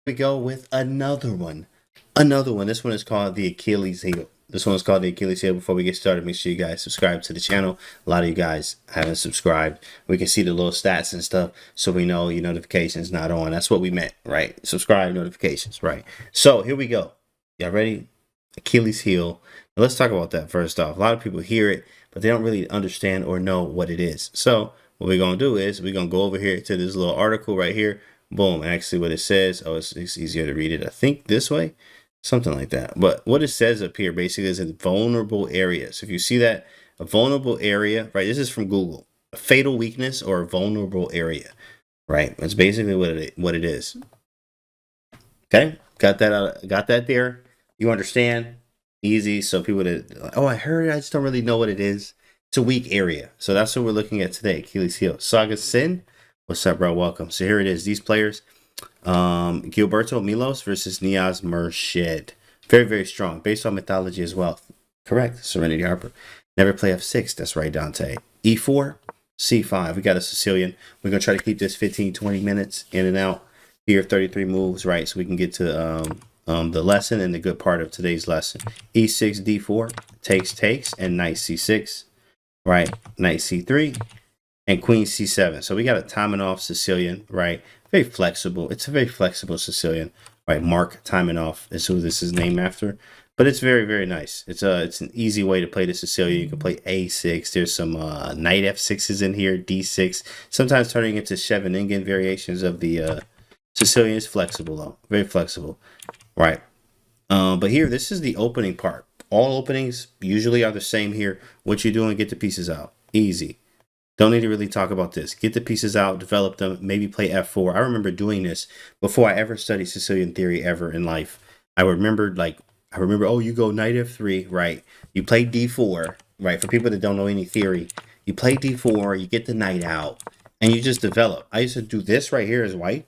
We go with another one. This one is called the Achilles heel. This one is called the Achilles heel. Before we get started, make sure you guys subscribe to the channel. A lot of you guys haven't subscribed. We can see the little stats and stuff, so we know your notifications not on. That's what we meant, right? Subscribe, notifications, right? So here we go. Y'all ready? Achilles heel. Now let's talk about that first off. A lot of people hear it, but they don't really understand or know what it is. So what we're gonna do is we're gonna go over here to this little article right here. Boom. Actually, what it says, oh, it's easier to read it, I think, this way. Something like that. But what it says up here basically is a vulnerable area. So if you see that, a vulnerable area, right? This is from Google. A fatal weakness or a vulnerable area, right? That's basically what it is. Okay, got that there. You understand? Easy. So people that, oh, I heard it, I just don't really know what it is. It's a weak area. So that's what we're looking at today. Achilles heel. Saga Sin. What's up, bro? Welcome. So here it is. These players. Gilberto Milos versus Niaz Murshid. Very, very strong. Based on mythology as well. Correct. Serenity Harper. Never play F6. That's right, Dante. E4, C5. We got a Sicilian. We're going to try to keep this 15, 20 minutes in and out. Here, 33 moves, right? So we can get to the lesson and the good part of today's lesson. E6, D4. Takes, and knight C6. Right? Knight C3. And queen C7. So we got a Taimanov Sicilian, right? Very flexible. It's a very flexible Sicilian, right? Mark Taimanov is who this is named after. But it's very, very nice. It's an easy way to play the Sicilian. You can play A6. There's some knight F6s in here, D6. Sometimes turning into Scheveningen variations of the Sicilian. Is flexible though, very flexible, right? But here, this is the opening part. All openings usually are the same here. What you're doing, get the pieces out. Easy. Don't need to really talk about this. Get the pieces out, develop them, maybe play F4. I remember doing this before I ever studied Sicilian theory ever in life. I remember, oh, you go knight F3, right? You play D4, right? For people that don't know any theory, you play D4, you get the knight out, and you just develop. I used to do this right here as white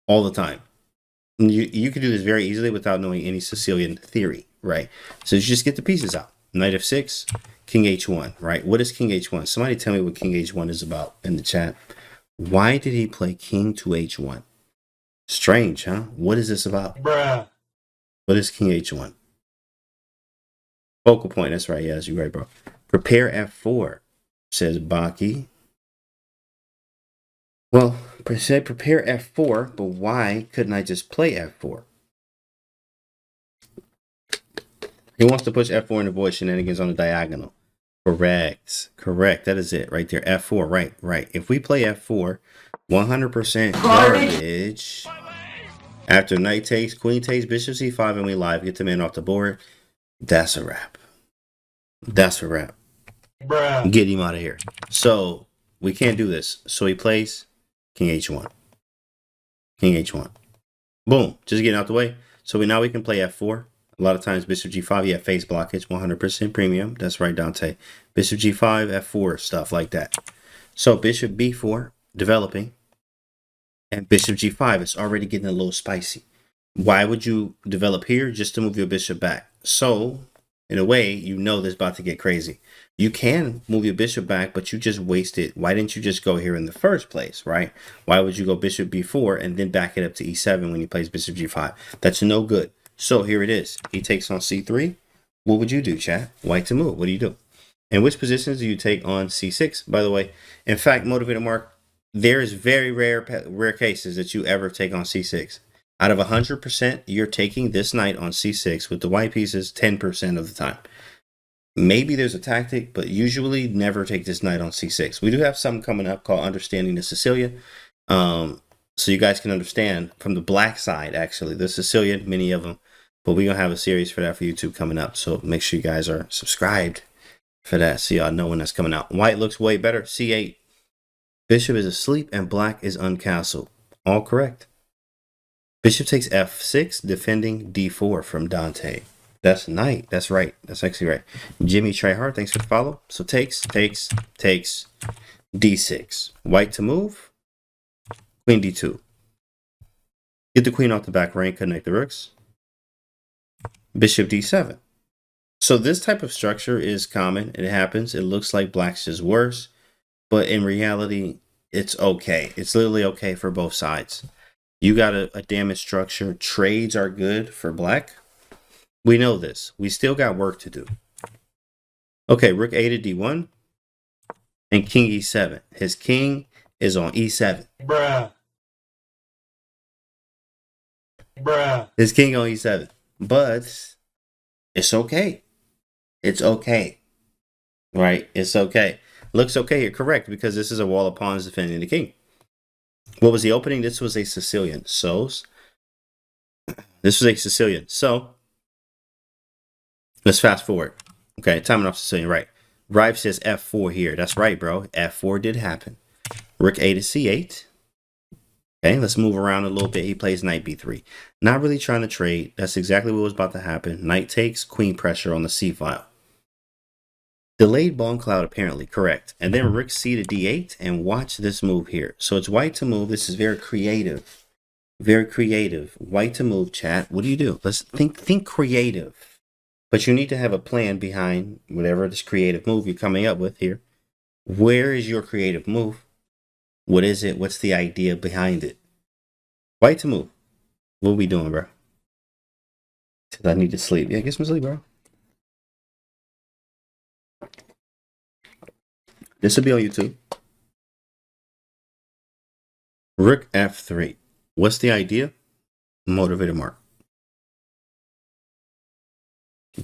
all the time. And you can do this very easily without knowing any Sicilian theory, right? So you just get the pieces out. Knight F6. King H1, right? What is King H1? Somebody tell me what King H1 is about in the chat. Why did he play King to H1? Strange, huh? What is this about? Bruh. What is King H1? Focal point. That's right. Yes, you're right, bro. Prepare F4, says Baki. Well, said prepare F4, but why couldn't I just play F4? He wants to push F4 and avoid shenanigans on the diagonal. Correct. That is it right there. F4. Right. If we play F4, 100% garbage. After knight takes, queen takes, bishop C5, and we live. Get the man off the board. That's a wrap. Bruh. Get him out of here. So we can't do this. So he plays King H1. Boom. Just getting out the way. So now we can play F4. A lot of times bishop G5, you have face blockage, 100% premium. That's right, Dante. Bishop G5, F4, stuff like that. So bishop B4, developing. And bishop G5, it's already getting a little spicy. Why would you develop here? Just to move your bishop back. So, in a way, you know this is about to get crazy. You can move your bishop back, but you just wasted. Why didn't you just go here in the first place, right? Why would you go bishop B4 and then back it up to E7 when he plays bishop G5? That's no good. So here it is. He takes on C3. What would you do, chat? White to move. What do you do? And which positions do you take on C6? By the way, in fact, Motivator Mark, there's very rare cases that you ever take on C6. Out of 100%, you're taking this knight on C6 with the white pieces 10% of the time. Maybe there's a tactic, but usually never take this knight on C6. We do have something coming up called Understanding the Sicilian. So you guys can understand from the black side, actually, the Sicilian, many of them. But we're going to have a series for that for YouTube coming up. So make sure you guys are subscribed for that so y'all know when that's coming out. White looks way better. C8. Bishop is asleep and black is uncastled. All correct. Bishop takes F6, defending D4 from Dante. That's knight. That's right. That's actually right. Jimmy Treyhard, thanks for the follow. So takes, D6. White to move. Queen D2. Get the queen off the back rank, connect the rooks. Bishop D7. So this type of structure is common. It happens. It looks like black's is worse, but in reality, it's okay. It's literally okay for both sides. You got a damaged structure. Trades are good for black. We know this. We still got work to do. Okay, rook a to d1 and king e7. His king is on e7. Bruh. His king on e7. But it's okay. It's okay. Right? It's okay. Looks okay here. Correct, because this is a wall of pawns defending the king. What was the opening? This was a Sicilian. So, this was a Sicilian. So, let's fast forward. Okay, timing off Sicilian. Right. Rive says f4 here. That's right, bro. f4 did happen. Rook a to c8. Okay, let's move around a little bit. He plays knight b3. Not really trying to trade. That's exactly what was about to happen. Knight takes, queen pressure on the c file. Delayed bone cloud, apparently. Correct. And then rook c to d8. And watch this move here. So it's white to move. This is very creative. Very creative. White to move, chat. What do you do? Let's think creative. But you need to have a plan behind whatever this creative move you're coming up with here. Where is your creative move? What is it? What's the idea behind it? White to move. What are we doing, bro? I need to sleep. Yeah, get some sleep, bro. This will be on YouTube. Rook f3. What's the idea? Motivator mark.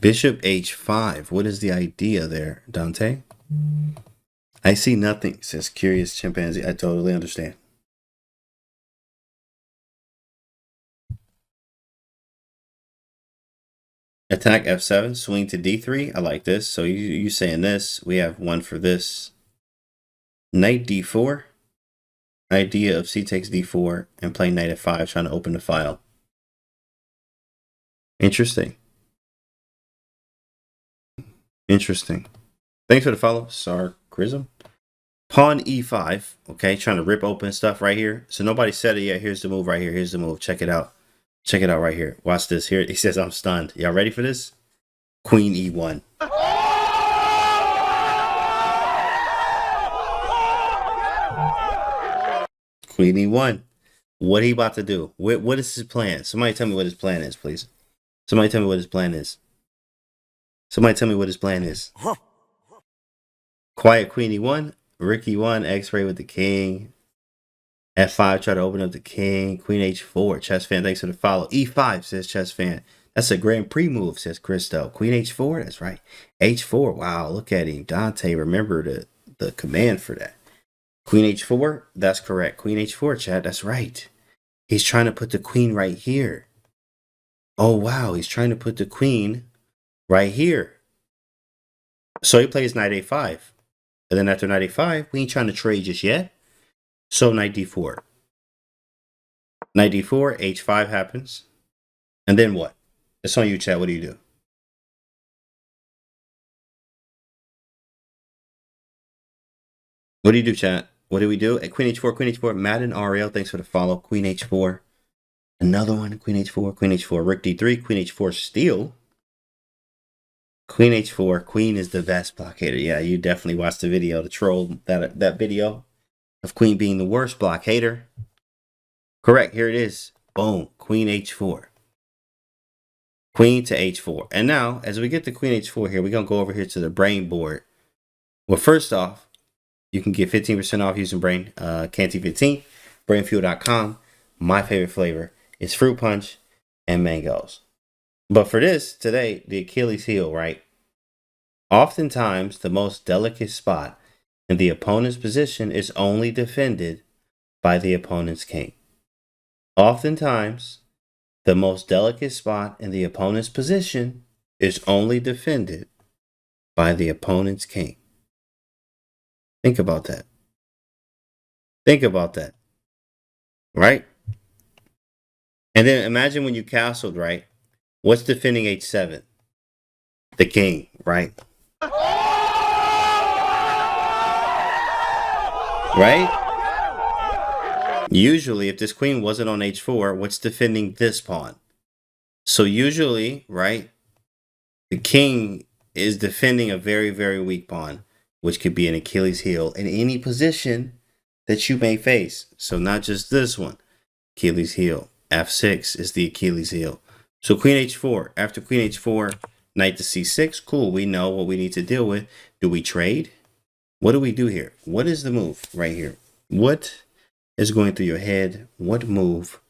Bishop h5. What is the idea there, Dante? I see nothing, says Curious Chimpanzee. I totally understand. Attack f7, swing to d3. I like this. So you saying this. We have one for this. Knight d4. Idea of c takes d4 and playing knight f5, trying to open the file. Interesting. Interesting. Thanks for the follow, Sarcrism. Pawn e5. Okay, trying to rip open stuff right here. So nobody said it yet. Here's the move right here. Here's the move. Check it out. Check it out right here. Watch this. Here, he says, I'm stunned. Y'all ready for this? Queen e1. Queen e1. What he about to do? What is his plan? Somebody tell me what his plan is, please. Somebody tell me what his plan is. Somebody tell me what his plan is. Quiet queen e1. Rook e1. X-ray with the king. F5. Try to open up the king. Queen h4. Chess fan, thanks for the follow. E5, says Chess fan. That's a Grand Prix move, says Christo. Queen h4. That's right. H4. Wow, look at him. Dante, remember the command for that. Queen h4. That's correct. Queen h4, chat. That's right. He's trying to put the queen right here. Oh, wow. He's trying to put the queen right here. So he plays knight a5. And then after knight a5, we ain't trying to trade just yet. So knight d4. Knight d4, h5 happens. And then what? It's on you, chat. What do you do? What do you do, chat? What do we do? At queen h4, queen h4. Madden Ariel, thanks for the follow. Queen h4. Another one. Queen h4, queen h4. Rook d3, queen h4 steal. Queen h4. Queen is the best blockader. Yeah, you definitely watched the video to troll that video of queen being the worst blockader. Correct. Here it is. Boom. Queen h4. Queen to h4. And now, as we get to queen h4 here, we're going to go over here to the brain board. Well, first off, you can get 15% off using Brain Canty 15, brainfuel.com. My favorite flavor is fruit punch and mangoes. But for this, today, the Achilles heel, right? Oftentimes, the most delicate spot in the opponent's position is only defended by the opponent's king. Oftentimes, the most delicate spot in the opponent's position is only defended by the opponent's king. Think about that. Think about that. Right? And then imagine when you castled, right? What's defending h7? The king, right? Right? Usually, if this queen wasn't on h4, what's defending this pawn? So usually, right, the king is defending a very, very weak pawn, which could be an Achilles heel in any position that you may face. So not just this one. Achilles heel. F6 is the Achilles heel. So queen h4. After queen h4, knight to c6. Cool. We know what we need to deal with. Do we trade? What do we do here? What is the move right here? What is going through your head? What move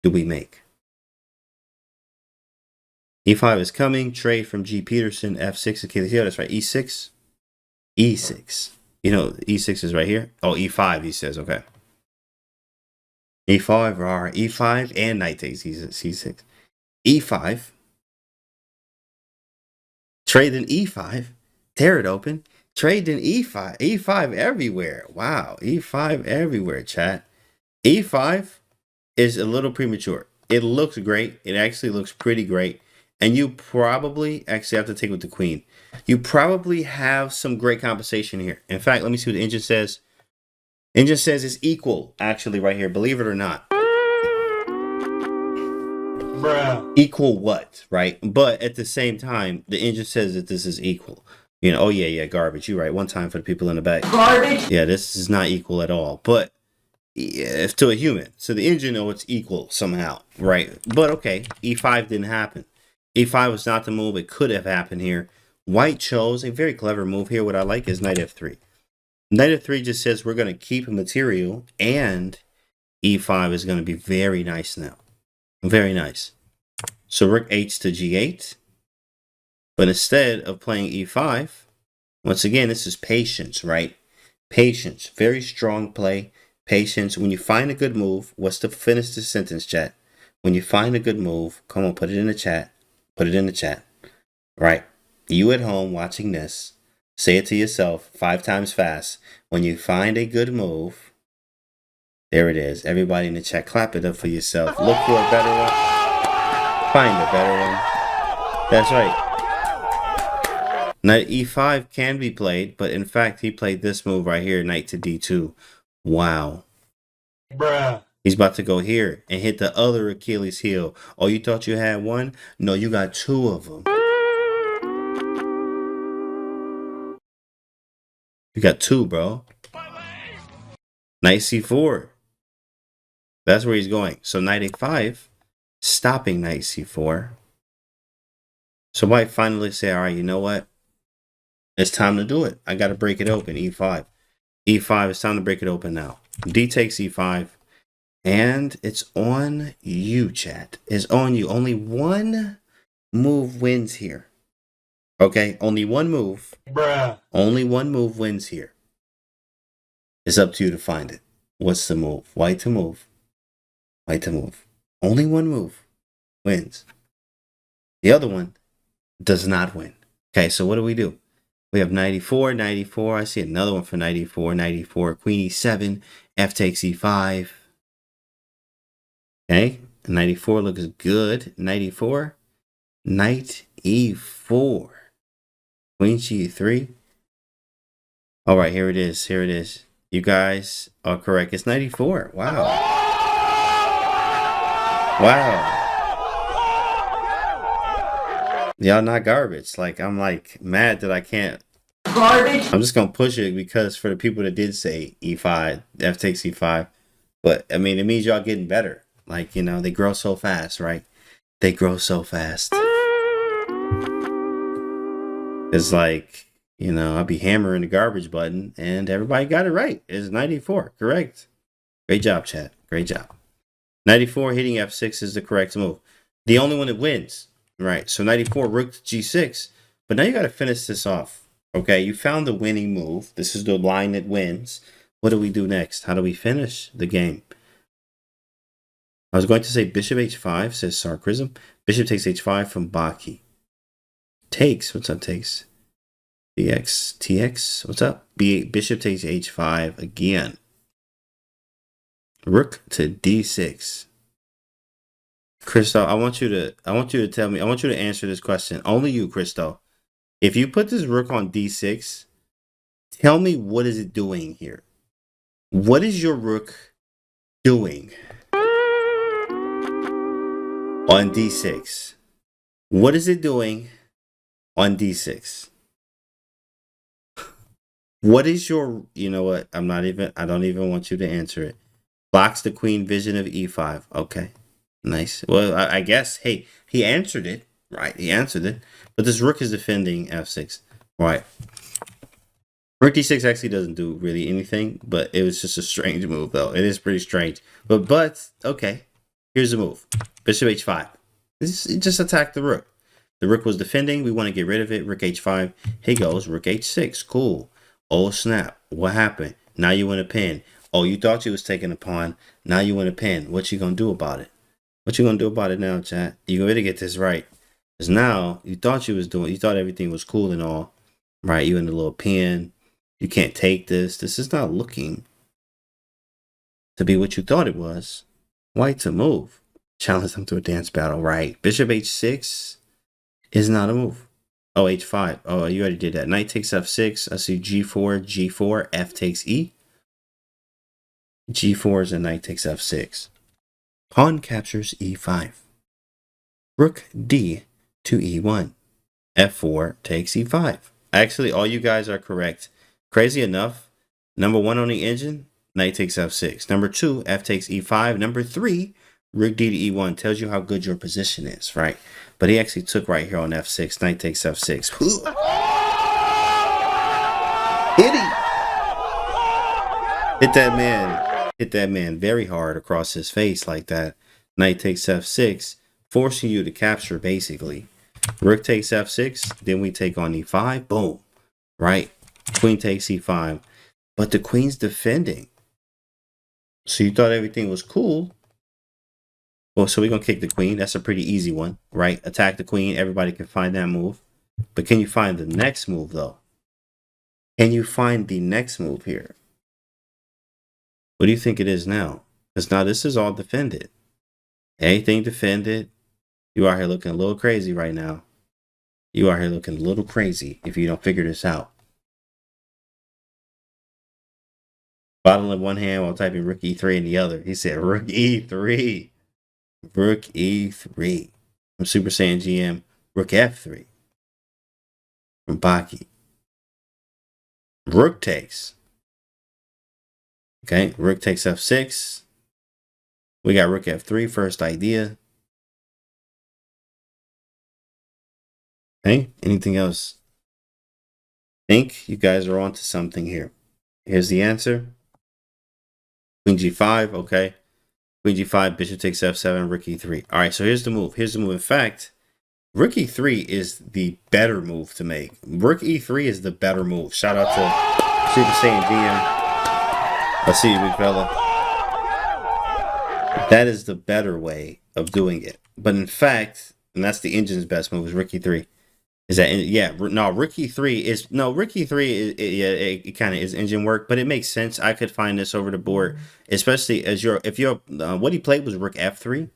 do we make? E5 is coming. Trade from G. Peterson. F6 Achilles heel. That's right. E6. E6. You know, E6 is right here. Oh, E5, he says. Okay. E5 or E5 and knight takes C6. E5. Trade in E5. Tear it open. Trade in E5. E5 everywhere. Wow. E5 everywhere, chat. E5 is a little premature. It looks great. It actually looks pretty great. And you probably actually have to take with the queen. You probably have some great compensation here. In fact, let me see what the engine says. Engine says it's equal, actually, right here. Believe it or not. Bruh. Equal what, right? But at the same time, the engine says that this is equal. You know, oh yeah, garbage. You're right. One time for the people in the back. Garbage. Yeah, this is not equal at all. But yeah, to a human. So the engine knows it's equal somehow, right? But okay, E5 didn't happen. E5 was not the move. It could have happened here. White chose a very clever move here. What I like is knight f3. Knight f3 just says we're going to keep material, and E5 is going to be very nice now. Very nice. So rook h to g8. But instead of playing e5, once again, this is patience, right? Patience. Very strong play. Patience. When you find a good move, what's to finish the sentence, chat? When you find a good move, come on, put it in the chat. Put it in the chat. Right? You at home watching this, say it to yourself 5 times fast. When you find a good move, there it is. Everybody in the chat, clap it up for yourself. Look for a better one. Find a better one. That's right. Knight e5 can be played, but in fact, he played this move right here, knight to d2. Wow. Bruh. He's about to go here and hit the other Achilles heel. Oh, you thought you had one? No, you got 2 of them. You got 2, bro. Knight c4. That's where he's going. So knight a5, stopping knight c4. So white finally say, all right, you know what? It's time to do it. I got to break it open. E5. E5, it's time to break it open now. D takes E5. And it's on you, chat. It's on you. Only one move wins here. Okay? Only one move. Bruh. Only one move wins here. It's up to you to find it. What's the move? White to move. White to move. Only one move wins. The other one does not win. Okay, so what do? We have 94, 94. I see another one for 94, 94. Queen e7, f takes e5. Okay, 94 looks good. 94, knight e4. Queen g3. All right, here it is. Here it is. You guys are correct. It's 94. Wow. Wow. Y'all not garbage. Like, I'm like mad that I can't. Garbage. I'm just gonna push it because for the people that did say e5, f takes e5. But I mean, it means y'all getting better. Like, you know, they grow so fast, right? They grow so fast. It's like, you know, I'll be hammering the garbage button and everybody got it right. It's 94. Correct. Great job, chat. Great job. 94 hitting f6 is the correct move. The only one that wins. Right. So 94 rook to g6. But now you got to finish this off. Okay. You found the winning move. This is the line that wins. What do we do next? How do we finish the game? I was going to say bishop h5, says Sarcasm. Bishop takes h5 from Baki. Takes. What's up, takes? bx, tx. What's up? Bishop takes h5 again. Rook to d6. Christo, I want you to tell me, I want you to answer this question. Only you, Christo. If you put this rook on d6, tell me what is it doing here? What is your rook doing on d6? What is it doing on d6? What is your, you know what? I don't even want you to answer it. Blocks the queen vision of e5. Okay. Nice. Well, I guess, hey, he answered it. Right. He answered it. But this rook is defending f6. Right. Rook d6 actually doesn't do really anything, but it was just a strange move, though. It is pretty strange. But okay. Here's the move. Bishop h5. Just attack the rook. The rook was defending. We want to get rid of it. Rook h5. Here goes. Rook h6. Cool. Oh, snap. What happened? Now you want a pin. Oh, you thought you was taking a pawn. Now you want a pin. What you going to do about it? What you going to do about it now, chat? You going to get this right. Because now you thought you thought everything was cool and all. Right? You in the little pin. You can't take this. This is not looking to be what you thought it was. White to move. Challenge them to a dance battle. Right. Bishop h6 is not a move. Oh, h5. Oh, you already did that. Knight takes f6. I see g4, g4, f takes e. g4 is a knight takes f6. Pawn captures e5. Rook d to e1. f4 takes e5. Actually, all you guys are correct. Crazy enough, number 1 on the engine, knight takes f6. Number 2, f takes e5. Number 3, rook d to e1 tells you how good your position is, right? But he actually took right here on f6. Knight takes f6. Hit that man very hard across his face like that. Knight takes f6, forcing you to capture basically. Rook takes f6, then we take on e5. Boom. Right? Queen takes e5. But the queen's defending. So you thought everything was cool. Well, so we're going to kick the queen. That's a pretty easy one, right? Attack the queen. Everybody can find that move. But can you find the next move, though? Can you find the next move here? What do you think it is now? Because now this is all defended. Anything defended. You are here looking a little crazy right now. You are here looking a little crazy if you don't figure this out. Bottle in one hand while typing rook e3 in the other. He said rook e3. Rook e3. From Super Saiyan GM. Rook f3. From Baki. Rook takes. Okay, rook takes f6. We got rook f3, first idea. Okay, anything else? Think you guys are onto something here. Here's the answer. Queen g5, okay. Queen g5, bishop takes f7, rook e3. All right, so here's the move. Here's the move. In fact, rook e3 is the better move to make. Rook e3 is the better move. Shout out to Super Saiyan GM. I see you, big fella. That is the better way of doing it. But in fact, and that's the engine's best move, is rook e3. Is that, yeah, no, rook e3 is, no, rook e3 is, yeah, it kind of is engine work, but it makes sense. I could find this over the board, especially as if you're, what he played was rook f3.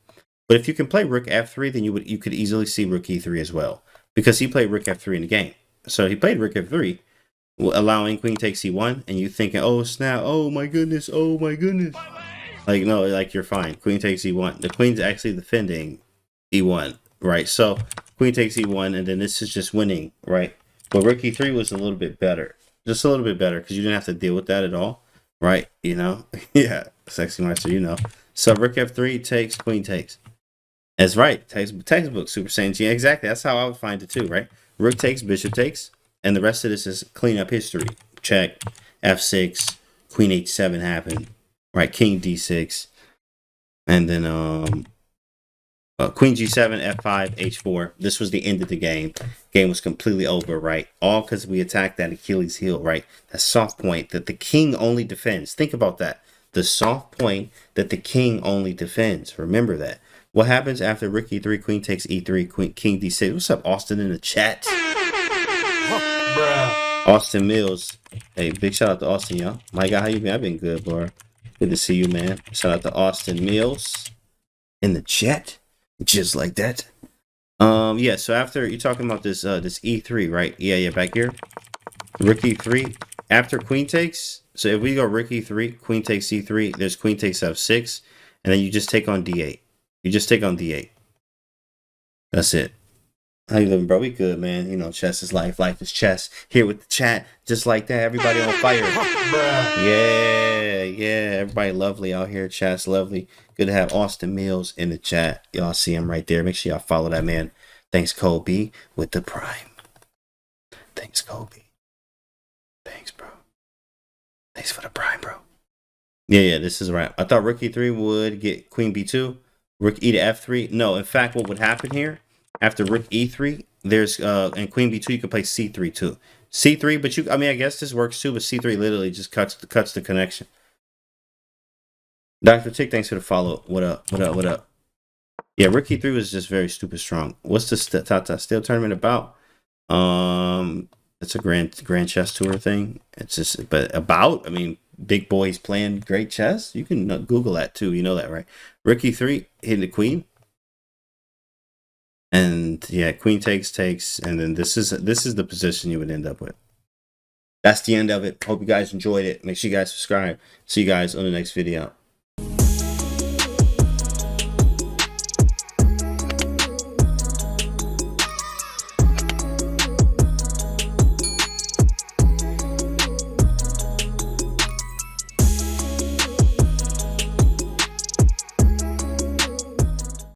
But if you can play rook f3, then you could easily see rook e3 as well, because he played rook f3 in the game. So he played rook f3, allowing queen takes c1, and you thinking, oh snap, oh my goodness, oh my goodness. Like, no, like, you're fine. Queen takes e1. The queen's actually defending e1, right? So queen takes e1, and then this is just winning, right? But rook e3 was a little bit better, just a little bit better, because you didn't have to deal with that at all, right? You know, yeah, sexy master, you know. So rook f3 takes, queen takes. That's right, textbook Super Saiyan G. Exactly, that's how I would find it too, right? Rook takes, bishop takes, and the rest of this is cleanup history. Check, f6, queen h7 happened, right? King d6, and then queen g7, f5, h4. This was the end of the game. Game was completely over, right? All because we attacked that Achilles heel, right? That soft point that the king only defends. Think about that. The soft point that the king only defends. Remember that. What happens after rook e3, queen takes e3, king d6? What's up, Austin, in the chat? Austin Mills. Hey, big shout out to Austin, y'all. My guy, how you been? I've been good, bro. Good to see you, man. Shout out to Austin Mills in the chat. Just like that. Yeah, so after you're talking about this this e3, right? Yeah, back here. Rook e3. After queen takes, so if we go rook e3, queen takes c3, there's queen takes f6, and then you just take on d8. You just take on d8. That's it. How you living, bro? We good, man. You know, chess is life. Life is chess. Here with the chat, just like that. Everybody on fire. Yeah, yeah. Everybody lovely out here. Chat's lovely. Good to have Austin Mills in the chat. Y'all see him right there. Make sure y'all follow that man. Thanks, Kobe, with the prime. Thanks, Kobe. Thanks, bro. Thanks for the prime, bro. Yeah, this is right. I thought rook e3 would get queen b2. Rook e to f3. No, in fact, what would happen here after rook e3? There's and queen b2. You could play c3 too. C3, but I mean, I guess this works too. But c3 literally just cuts the connection. Dr. Tick, thanks for the follow. What up? What up? What up? Yeah, rook e3 was just very stupid strong. What's the Tata Steel tournament about? It's a grand chess tour thing. It's just, but about, I mean, big boys playing great chess. You can Google that too. You know that, right? Rook e3, hitting the queen. And yeah, queen takes, and then this is the position you would end up with. That's the end of it. Hope you guys enjoyed it. Make sure you guys subscribe. See you guys on the next video.